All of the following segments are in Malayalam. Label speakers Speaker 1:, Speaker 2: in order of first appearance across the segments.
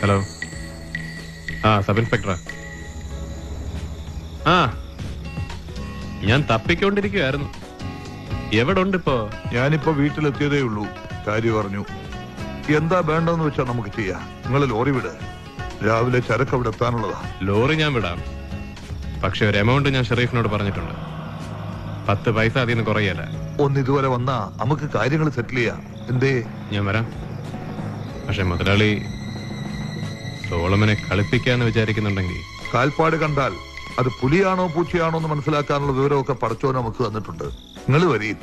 Speaker 1: ഹലോ. സബ് ഇൻസ്പെക്ടറാ. ഞാൻ തപ്പിക്കൊണ്ടിരിക്കുകയായിരുന്നു. എവിടെ ഉണ്ട് ഇപ്പോ?
Speaker 2: ഞാനിപ്പോ വീട്ടിലെത്തിയതേ ഉള്ളൂ. കാര്യം പറഞ്ഞു. എന്താ വേണ്ടെന്ന് വെച്ചാ നമുക്ക് ചെയ്യാം. നിങ്ങൾ ലോറി വിട്. രാവിലെ ചരക്ക് അവിടെ എത്താനുള്ളതാ.
Speaker 1: ലോറി ഞാൻ വിടാം. പക്ഷെ ഒരു എമൗണ്ട് ഞാൻ ഷെറീഫിനോട് പറഞ്ഞിട്ടുണ്ട്. 10 പൈസ അതിൽ നിന്ന് കുറയല്ല.
Speaker 2: ഒന്ന് ഇതുവരെ വന്നാ നമുക്ക് കാര്യങ്ങൾ സെറ്റിൽ ചെയ്യാം. എന്തേ?
Speaker 1: ഞാൻ വരാം. പക്ഷെ മുതലാളി സോളമനെ കളിപ്പിക്കാന്ന് വിചാരിക്കുന്നുണ്ടെങ്കിൽ
Speaker 2: കാൽപ്പാട് കണ്ടാൽ അത് പുലിയാണോ പൂച്ചയാണോ എന്ന് മനസ്സിലാക്കാനുള്ള വിവരമൊക്കെ പടച്ചോ നമുക്ക് തന്നിട്ടുണ്ട്. നിങ്ങൾ വരീം.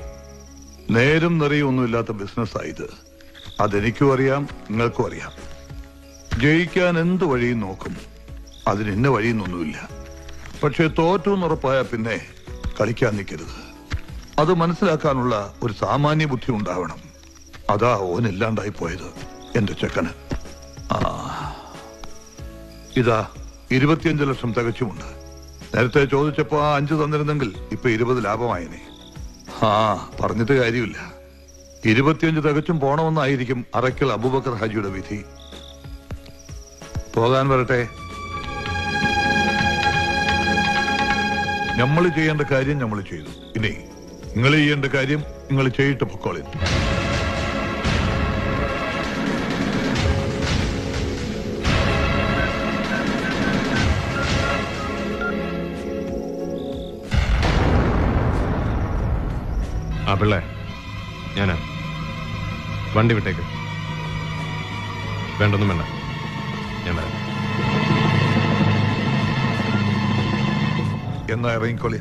Speaker 2: നേരും നിറയും ഒന്നുമില്ലാത്ത ബിസിനസ്സായത്. അതെനിക്കും അറിയാം, നിങ്ങൾക്കും അറിയാം. ജയിക്കാൻ എന്ത് വഴിയും നോക്കും. അതിന് ഇന്ന വഴിയെന്നൊന്നുമില്ല. പക്ഷെ തോറ്റു എന്നുറപ്പായ പിന്നെ കളിക്കാൻ നിൽക്കരുത്. അത് മനസ്സിലാക്കാനുള്ള ഒരു സാമാന്യ ബുദ്ധി ഉണ്ടാവണം. അതാ ഓനില്ലാണ്ടായി പോയത് എന്റെ ചെക്കന്. ഇതാ 25 ലക്ഷം തികച്ചുമുണ്ട്. നേരത്തെ ചോദിച്ചപ്പോ 5 തന്നിരുന്നെങ്കിൽ ഇപ്പൊ 20 ലാഭമായനെ. പറഞ്ഞിട്ട് കാര്യമില്ല. 25 തികച്ചും പോണമെന്നായിരിക്കും അറയ്ക്കൽ അബൂബക്കർ ഹാജിയുടെ വിധി. പോകാൻ വരട്ടെ. നമ്മൾ ചെയ്യേണ്ട കാര്യം നമ്മൾ ചെയ്തു. ഇനി നിങ്ങൾ ചെയ്യേണ്ട കാര്യം നിങ്ങൾ ചെയ്തിട്ട് പൊക്കോളി.
Speaker 1: പിള്ളേ, ഞാനാ. വണ്ടി വിട്ടേക്ക്. വേണ്ടൊന്നും വേണ്ട, ഞാൻ വരാം.
Speaker 2: എന്നാ ഇറങ്ങിക്കോളി.